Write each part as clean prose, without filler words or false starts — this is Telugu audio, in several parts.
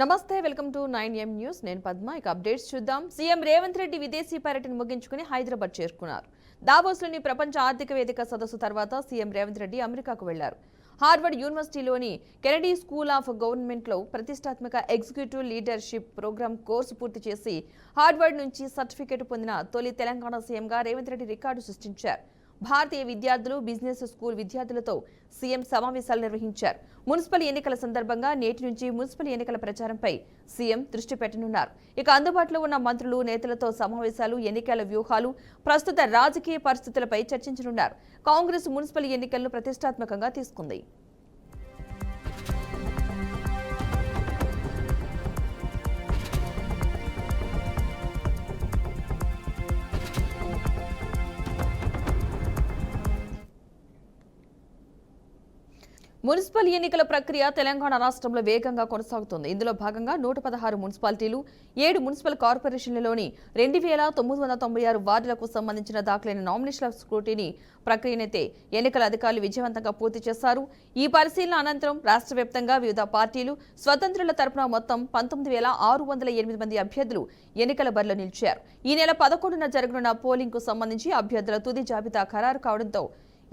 నమస్తే వెల్కమ్ టు 9M న్యూస్ నేను పద్మ ఇక అప్డేట్స్ చూద్దాం సీఎం రేవంత్ రెడ్డి విదేశీ పర్యటన ముగించుకుని హైదరాబాద్ చేరుకున్నారు దావోస్లోని ప్రపంచ ఆర్థిక వేదిక సదస్సు తర్వాత సీఎం రేవంత్ రెడ్డి అమెరికాకు వెళ్లారు హార్వర్డ్ యూనివర్సిటీలోని కెనడీ స్కూల్ ఆఫ్ గవర్నమెంట్లో ప్రతిష్టాత్మక ఎగ్జిక్యూటివ్ లీడర్షిప్ ప్రోగ్రామ్ కోర్సు పూర్తి చేసి హార్వర్డ్ నుంచి సర్టిఫికేట్ పొందిన తొలి తెలంగాణ సీఎంగా రేవంత్ రెడ్డి రికార్డు సృష్టించారు భారతీయ విద్యార్థులు బిజినెస్ స్కూల్ విద్యార్థులతో సీఎం సమావేశాలు నిర్వహించారు మున్సిపల్ ఎన్నికల సందర్భంగా నేటి నుంచి మున్సిపల్ ఎన్నికల ప్రచారంపై సీఎం దృష్టి పెట్టనున్నారు ఇక అందుబాటులో ఉన్న మంత్రులు నేతలతో సమావేశాలు ఎన్నికల వ్యూహాలు ప్రస్తుత రాజకీయ పరిస్థితులపై చర్చించనున్నారు కాంగ్రెస్ మున్సిపల్ ఎన్నికలను ప్రతిష్టాత్మకంగా తీసుకుంది మున్సిపల్ ఎన్నికల ప్రక్రియ తెలంగాణ రాష్ట్రంలో వేగంగా కొనసాగుతోంది ఇందులో భాగంగా 116 మున్సిపాలిటీలు 7 మున్సిపల్ కార్పొరేషన్లలోని 2996 వార్డులకు సంబంధించిన దాఖలైన నామినేషన్ల స్క్రూటినీ ప్రక్రియనైతే ఎన్నికల అధికారులు విజయవంతంగా పూర్తి చేశారు ఈ పరిశీలన అనంతరం రాష్ట్ర వ్యాప్తంగా వివిధ పార్టీలు స్వతంత్రుల తరపున మొత్తం 19608 మంది అభ్యర్థులు ఎన్నికల బరిలో నిలిచారు ఈ నెల 11న జరగనున్న పోలింగ్ కు సంబంధించి అభ్యర్థుల తుది జాబితా ఖరారు కావడంతో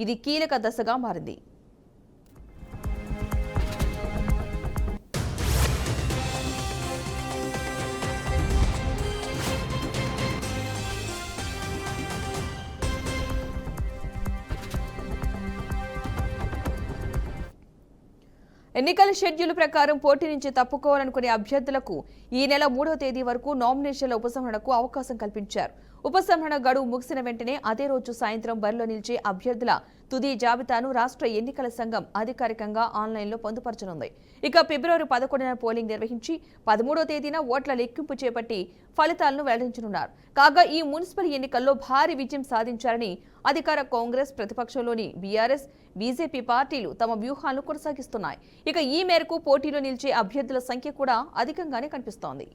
ఇది కీలక దశగా మారింది ఎన్నికల షెడ్యూల్ ప్రకారం పోటీ నుంచి తప్పుకోవాలనుకునే అభ్యర్థులకు ఈ నెల 3వ తేదీ వరకు నామినేషన్ల ఉపసంహరణకు అవకాశం కల్పించారు ఉపసంహరణ గడువు ముగిసిన వెంటనే అదే రోజు సాయంత్రం బరిలో నిలిచే అభ్యర్థుల తుది జాబితాను రాష్ట్ర ఎన్నికల సంఘం అధికారికంగా ఆన్లైన్లో పొందుపరచనుంది ఇక ఫిబ్రవరి 11న పోలింగ్ నిర్వహించి 13వ తేదీన ఓట్ల లెక్కింపు చేపట్టి ఫలితాలను వెల్లడించనున్నారు కాగా ఈ మున్సిపల్ ఎన్నికల్లో భారీ విజయం సాధించారని అధికార కాంగ్రెస్ ప్రతిపక్షంలోని బీఆర్ఎస్ బీజేపీ పార్టీలు తమ వ్యూహాలను కొనసాగిస్తున్నాయి ఇక ఈ మేరకు పోటీలో నిలిచే అభ్యర్థుల సంఖ్య కూడా అధికంగానే కనిపిస్తోంది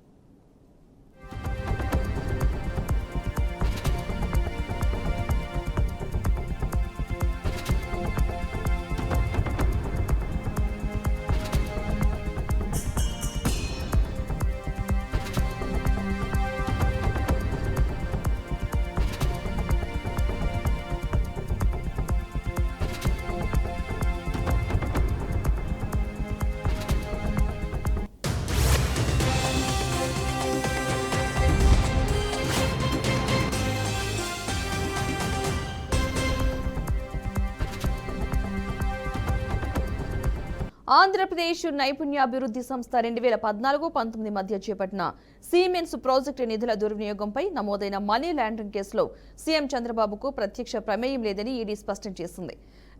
ఆంధ్రప్రదేశ్ నైపుణ్యాభివృద్ధి సంస్థ 2014-19 మధ్య చేపట్టిన సిమెన్స్ ప్రాజెక్టు నిధుల దుర్వినియోగంపై నమోదైన మనీ లాండరింగ్ కేసులో సీఎం చంద్రబాబుకు ప్రత్యక్ష ప్రమేయం లేదని ఈడీ స్పష్టం చేసింది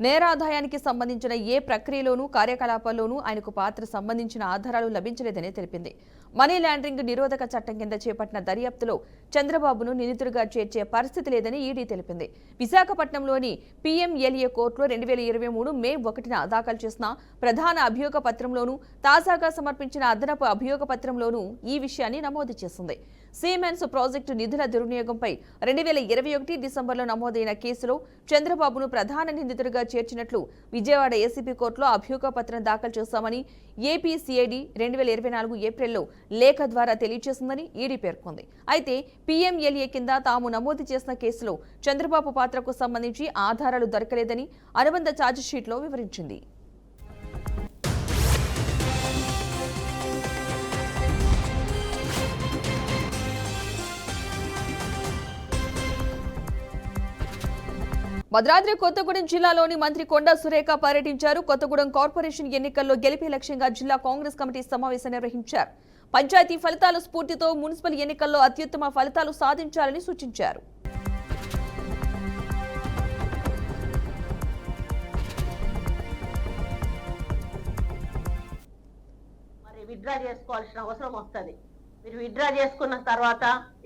నేరాదాయానికి సంబంధించిన ఏ ప్రక్రియలోనూ కార్యకలాపాల్లోనూ ఆయనకు పాత్ర సంబంధించిన ఆధారాలు లభించలేదని తెలిపింది మనీ లాండరింగ్ నిరోధక చట్టం కింద చేపట్టిన దర్యాప్తులో చంద్రబాబును నిందితుడిగా చేర్చే పరిస్థితి లేదని ఈడీ తెలిపింది విశాఖపట్నంలోని పీఎంఎల్ఏ కోర్టులో 2023 మే 1న దాఖలు చేసిన ప్రధాన అభియోగ పత్రంలోనూ తాజాగా సమర్పించిన అదనపు అభియోగ పత్రంలోనూ ఈ విషయాన్ని నమోదు చేసింది సిమెన్స్ ప్రాజెక్టు నిధుల దుర్వినియోగంపై 2021 డిసెంబర్లో నమోదైన కేసులో చంద్రబాబును ప్రధాన నిందితుడిగా చేర్చినట్లు విజయవాడ ఏసీబీ కోర్టులో అభియోగ పత్రం దాఖలు చేశామని ఏపీసీఐడి 2024 ఏప్రిల్లో లేఖ ద్వారా తెలియజేసిందని ఈడీ పేర్కొంది అయితే పీఎంఎల్ఏ కింద తాము నమోదు చేసిన కేసులో చంద్రబాబు పాత్రకు సంబంధించి ఆధారాలు దొరకలేదని అనుబంధ ఛార్జిషీట్లో వివరించింది భద్రాద్రి కొత్తగూడెం జిల్లాలోని మంత్రి కొండా సురేఖ పర్యటించారు కొత్తగూడెం కార్పొరేషన్ ఎన్నికల్లో గెలిపే లక్ష్యంగా జిల్లా కాంగ్రెస్ కమిటీ సమావేశం నిర్వహించారు పంచాయతీ ఫలితాల స్ఫూర్తితో మున్సిపల్ ఎన్నికల్లో అత్యుత్తమ ఫలితాలు సాధించాలని సూచించారు విత్డ్రా చేసుకోవాల్సిన అవసరం వస్తుంది మీరు విత్డ్రా చేసుకున్న తర్వాత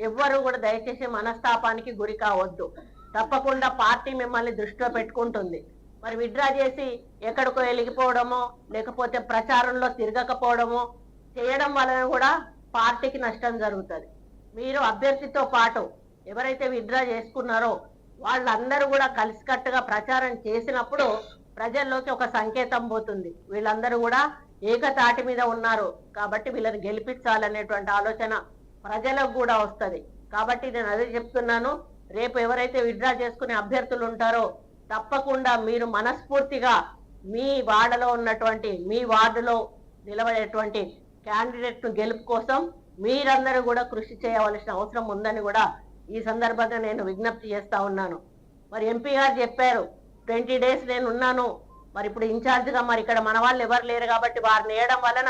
ఎవ్వరు కూడా దయచేసి మనస్తాపానికి గురి కావద్దు తప్పకుండా పార్టీ మిమ్మల్ని దృష్టిలో పెట్టుకుంటుంది మరి విత్డ్రా చేసి ఎక్కడికో వెలిగిపోవడమో లేకపోతే ప్రచారంలో తిరగకపోవడమో చేయడం వలన కూడా పార్టీకి నష్టం జరుగుతుంది మీరు అభ్యర్థితో పాటు ఎవరైతే విత్డ్రా చేసుకున్నారో వాళ్ళందరూ కూడా కలిసికట్టుగా ప్రచారం చేసినప్పుడు ప్రజల్లోకి ఒక సంకేతం పోతుంది వీళ్ళందరూ కూడా ఏకతాటి మీద ఉన్నారు కాబట్టి వీళ్ళని గెలిపించాలనేటువంటి ఆలోచన ప్రజలకు కూడా వస్తుంది. కాబట్టి నేను అదే చెప్తున్నాను, రేపు ఎవరైతే విత్డ్రా చేసుకునే అభ్యర్థులు ఉంటారో తప్పకుండా మీరు మనస్ఫూర్తిగా మీ వార్డులో ఉన్నటువంటి మీ వార్డులో నిలబడేటువంటి క్యాండిడేట్ ను గెలుపు కోసం మీరందరూ కూడా కృషి చేయవలసిన అవసరం ఉందని కూడా ఈ సందర్భంగా నేను విజ్ఞప్తి చేస్తా ఉన్నాను. మరి ఎంపీ గారు చెప్పారు 20 days నేను ఉన్నాను, మరి ఇప్పుడు ఇన్ఛార్జ్ గా మరి ఇక్కడ మన వాళ్ళు ఎవరు లేరు కాబట్టి వారిని వేయడం వలన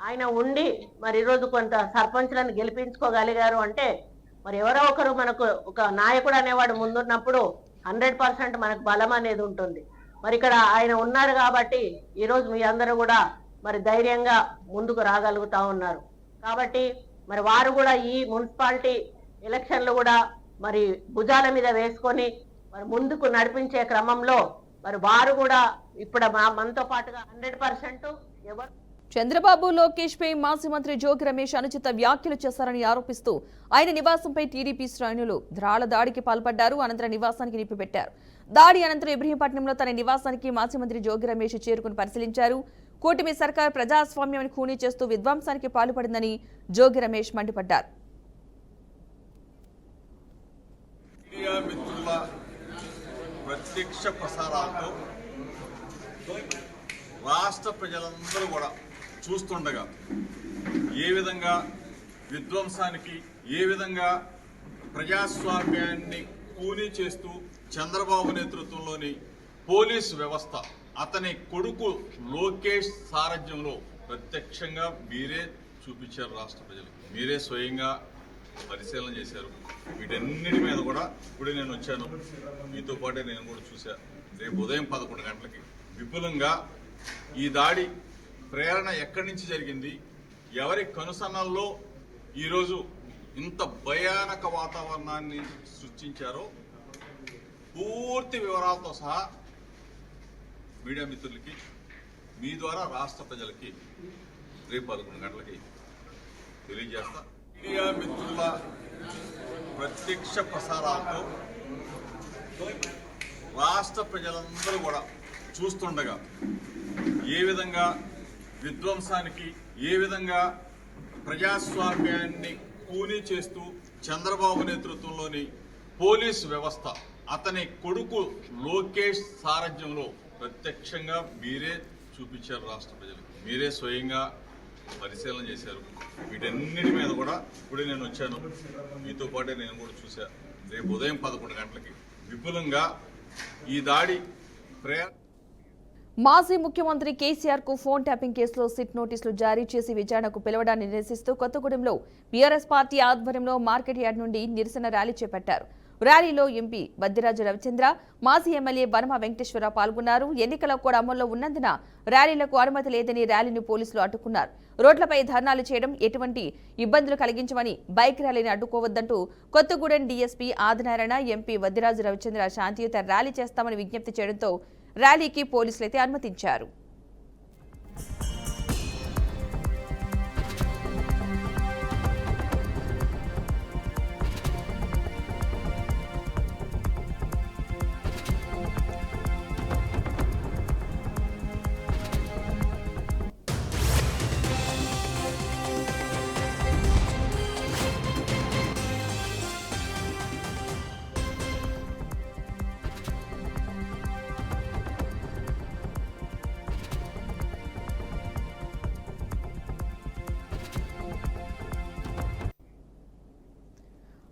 ఆయన ఉండి మరి ఈరోజు కొంత సర్పంచ్లను గెలిపించుకోగలిగారు అంటే మరి ఎవరో ఒకరు మనకు ఒక నాయకుడు అనేవాడు ముందున్నప్పుడు 100% మనకు బలం అనేది ఉంటుంది. మరి ఇక్కడ ఆయన ఉన్నారు కాబట్టి ఈరోజు మీ అందరూ కూడా మరి ధైర్యంగా ముందుకు రాగలుగుతా ఉన్నారు. కాబట్టి మరి వారు కూడా ఈ మున్సిపాలిటీ ఎలక్షన్లు కూడా మరి భుజాల మీద వేసుకొని మరి ముందుకు నడిపించే క్రమంలో మరి వారు కూడా ఇప్పుడు మనతో పాటుగా 100% ఎవరు చంద్రబాబు లోకేష్ పై మాజీ మంత్రి జోగి రమేష్ అనుచిత వ్యాఖ్యలు చేశారని ఆరోపిస్తూ ఆయన నివాసంపై టీడీపీ శ్రేణులు రాళ్ల దాడికి పాల్పడ్డారు. అనంతరం నివాసానికి నిప్పిపెట్టారు. దాడి అనంతరం ఇబ్రహీంపట్నంలో తన నివాసానికి మాజీ మంత్రి జోగి రమేష్ చేరుకుని పరిశీలించారు. కూటమి సర్కార్ ప్రజాస్వామ్యాన్ని ఖూనీ చేస్తూ విధ్వంసానికి పాల్పడిందని జోగి రమేష్ మండిపడ్డారు. ప్రత్యక్ష ప్రసారాలతో రాష్ట్ర ప్రజలందరూ కూడా చూస్తుండగా ఏ విధంగా విధ్వంసానికి, ఏ విధంగా ప్రజాస్వామ్యాన్ని కూనీ చేస్తూ చంద్రబాబు నేతృత్వంలోని పోలీసు వ్యవస్థ, అతని కొడుకు లోకేష్ సారథ్యంలో ప్రత్యక్షంగా మీరే చూపించారు. రాష్ట్ర ప్రజలు మీరే స్వయంగా పరిశీలన చేశారు. వీటన్నిటి మీద కూడా ఇప్పుడే నేను వచ్చాను, మీతో పాటే నేను కూడా చూశాను. రేపు ఉదయం 11 గంటలకి విపులంగా ఈ దాడి ప్రేరణ ఎక్కడి నుంచి జరిగింది, ఎవరి కనుసన్నల్లో ఈరోజు ఇంత భయానక వాతావరణాన్ని సృష్టించారో పూర్తి వివరాలతో సహా మీడియా మిత్రులకి మీ ద్వారా రాష్ట్ర ప్రజలకి రేపు 11 గంటలకి తెలియజేస్తా. మీడియా మిత్రుల ప్రత్యక్ష ప్రసారాలతో రాష్ట్ర ప్రజలందరూ కూడా చూస్తుండగా ఏ విధంగా విధ్వంసానికి, ఏ విధంగా ప్రజాస్వామ్యాన్ని కూనీ చేస్తూ చంద్రబాబు నేతృత్వంలోని పోలీసు వ్యవస్థ, అతని కొడుకు లోకేష్ సారథ్యంలో ప్రత్యక్షంగా మీరే చూపించారు. రాష్ట్ర ప్రజలు మీరే స్వయంగా పరిశీలన చేశారు. వీటన్నిటి మీద కూడా ఇప్పుడే నేను వచ్చాను, మీతో పాటే నేను కూడా చూశాను. రేపు ఉదయం 11 గంటలకి విపులంగా ఈ దాడి మాజీ ముఖ్యమంత్రి కేసీఆర్ కు ఫోన్ ట్యాపింగ్ కేసులో సిట్ నోటీసులు జారీ చేసి విచారణకు పిలవడాన్ని నిరసిస్తూ కొత్తగూడెంలో బీఆర్ఎస్ పార్టీ ఆధ్వర్యంలో మార్కెట్ యార్డ్ నుండి నిరసన ర్యాలీ చేపట్టారు. ర్యాలీలో ఎంపీ బద్దిరాజు రవిచంద్ర, మాజీ ఎమ్మెల్యే బనమ వెంకటేశ్వరరావు పాల్గొన్నారు. ఎన్నికల కోడ్ అమల్లో ఉన్నందున ర్యాలీలకు అనుమతి లేదని ర్యాలీని పోలీసులు అడ్డుకున్నారు. రోడ్లపై ధర్నాలు చేయడం ఎటువంటి ఇబ్బందులు కలిగించమని బైక్ ర్యాలీని అడ్డుకోవద్దంటూ కొత్తగూడెం డీఎస్పీ ఆదినారాయణ, ఎంపీ బద్దిరాజు రవిచంద్ర శాంతియుత ర్యాలీ చేస్తామని విజ్ఞప్తి చేయడంతో ర్యాలీకి పోలీసులైతే అనుమతించారు.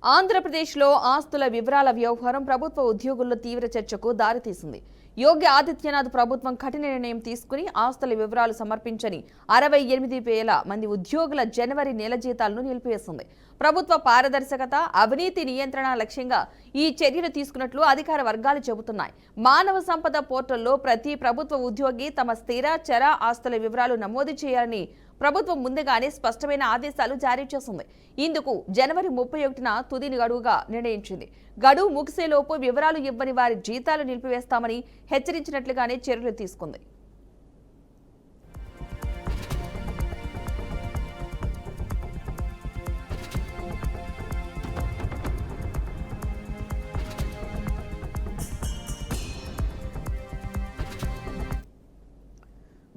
ఆంధ్రప్రదేశ్లో ఆస్తుల వివరాల వ్యవహారం ప్రభుత్వ ఉద్యోగుల్లో తీవ్ర చర్చకు దారితీసింది. యోగి ఆదిత్యనాథ్ ప్రభుత్వం కఠిన నిర్ణయం తీసుకుని ఆస్తుల వివరాలు సమర్పించని 68,000 మంది ఉద్యోగుల జనవరి నెల జీతాలను నిలిపివేసింది. ప్రభుత్వ పారదర్శకత, అవినీతి నియంత్రణ లక్ష్యంగా ఈ చర్యలు తీసుకున్నట్లు అధికార వర్గాలు చెబుతున్నాయి. మానవ సంపద పోర్టల్లో ప్రతి ప్రభుత్వ ఉద్యోగి తమ స్థిర, చర ఆస్తుల వివరాలు నమోదు చేయాలని ప్రభుత్వం ముందుగానే స్పష్టమైన ఆదేశాలు జారీ చేసింది. ఇందుకు జనవరి 31న తుది గడువుగా నిర్ణయించింది. గడువు ముగిసేలోపు వివరాలు ఇవ్వని వారి జీతాలు నిలిపివేస్తామని హెచ్చరించినట్లుగానే చర్యలు తీసుకుంది.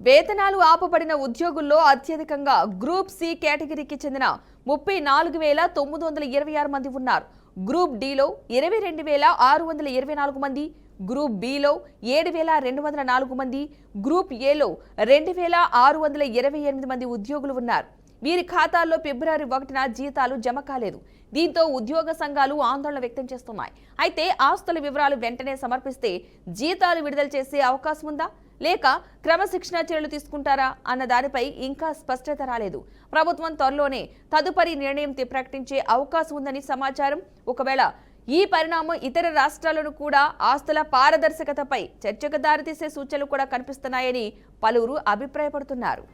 వేతనాలు ఆపబడిన ఉద్యోగుల్లో అత్యధికంగా గ్రూప్ సి కేటగిరీకి చెందిన 34,926 మంది ఉన్నారు. గ్రూప్ డిలో 22,624 మంది, గ్రూప్ బిలో 7,204 మంది, గ్రూప్ ఏలో 2,628 మంది ఉద్యోగులు ఉన్నారు. వీరి ఖాతాల్లో ఫిబ్రవరి 1న జీతాలు జమ కాలేదు. దీంతో ఉద్యోగ సంఘాలు ఆందోళన వ్యక్తం చేస్తున్నాయి. అయితే ఆస్తుల వివరాలు వెంటనే సమర్పిస్తే జీతాలు విడుదల చేసే అవకాశం ఉందా, లేక క్రమశిక్షణ చర్యలు తీసుకుంటారా అన్న దానిపై ఇంకా స్పష్టత రాలేదు. ప్రభుత్వం త్వరలోనే తదుపరి నిర్ణయం ప్రకటించే అవకాశం ఉందని సమాచారం. ఒకవేళ ఈ పరిణామం ఇతర రాష్ట్రాలను కూడా ఆస్తుల పారదర్శకతపై చర్చకు దారితీసే సూచనలు కూడా కనిపిస్తున్నాయని పలువురు అభిప్రాయపడుతున్నారు.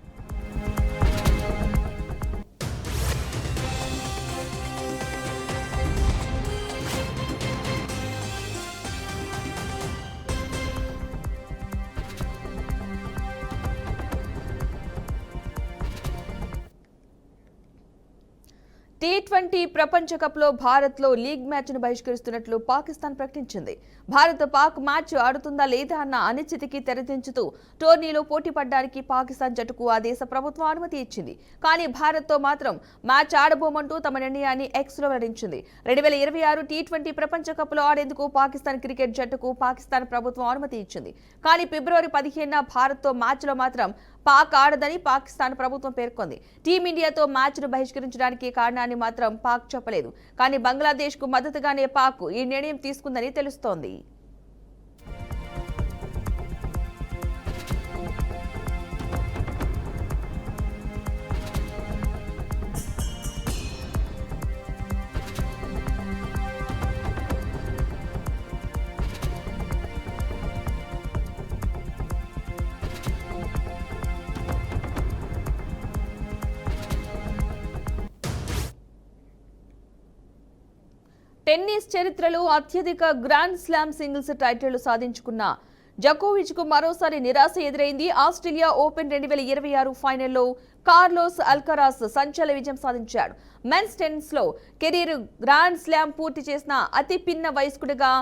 T20 ప్రపంచ కప్లో భారత్లో లీగ్ మ్యాచ్ను బహిష్కరిస్తున్నట్లు పాకిస్తాన్ ప్రకటించింది. భారత్ పాక్ మ్యాచ్ ఆడుతుందా లేదా అన్న అనిశ్చితికి తెరదించుతూ టోర్నీలో పోటీ పడడానికి పాకిస్తాన్ జట్టుకు ఆ దేశ ప్రభుత్వం అనుమతి ఇచ్చింది. కానీ భారత్తో మాత్రం మ్యాచ్ ఆడబోమంటూ తమ నిర్ణయాన్ని ఎక్స్లో వెల్లడించింది. 2026 T20 ప్రపంచ కప్లో ఆడేందుకు పాకిస్తాన్ క్రికెట్ జట్టుకు పాకిస్తాన్ ప్రభుత్వం అనుమతి ఇచ్చింది. కానీ ఫిబ్రవరి 15న భారత్తో మ్యాచ్లో మాత్రం పాక్ ఆడదని పాకిస్తాన్ ప్రభుత్వం పేర్కొంది. టీమిండియాతో మ్యాచ్ను బహిష్కరించడానికి కారణాన్ని మాత్రం పాక్ చెప్పలేదు. కానీ బంగ్లాదేశ్కు మద్దతుగానే పాక్ ఈ నిర్ణయం తీసుకుందని తెలుస్తోంది. టెన్నిస్ చరిత్రలో అత్యధిక గ్రాండ్ స్లామ్ సింగిల్స్ టైటిళ్లు సాధించుకున్న జకోవిచ్ కు మరోసారి నిరాశ ఎదురైంది. ఆస్ట్రేలియా ఓపెన్ 2026 ఫైనల్లో కార్లోస్ అల్కరాస్ సంచలన విజయం సాధించాడు. మెన్స్ టెన్నిస్ లో కెరీర్ గ్రాండ్ స్లామ్ పూర్తి చేసిన అతి పిన్న వయస్కుడిగా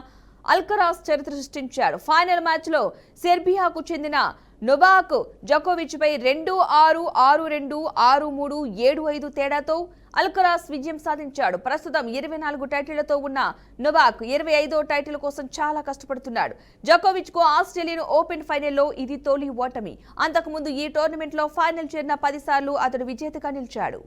అల్కరాస్ చరిత్ర సృష్టించాడు. ఫైనల్ మ్యాచ్ లో సెర్బియాకు చెందిన నొవాక్ జకోవిచ్ పై 2-6, 6-2, 6-3, 7-5 తేడాతో అల్కరాస్ విజయం సాధించాడు. ప్రస్తుతం 24 టైటిళ్లతో ఉన్న నొవాక్ 25వ టైటిల్ కోసం చాలా కష్టపడుతున్నాడు. జకోవిచ్ కు ఆస్ట్రేలియన్ ఓపెన్ ఫైనల్లో ఇది తొలి ఓటమి. అంతకుముందు ఈ టోర్నమెంట్ లో ఫైనల్ చేరిన 10 సార్లు అతడు విజేతగా నిలిచాడు.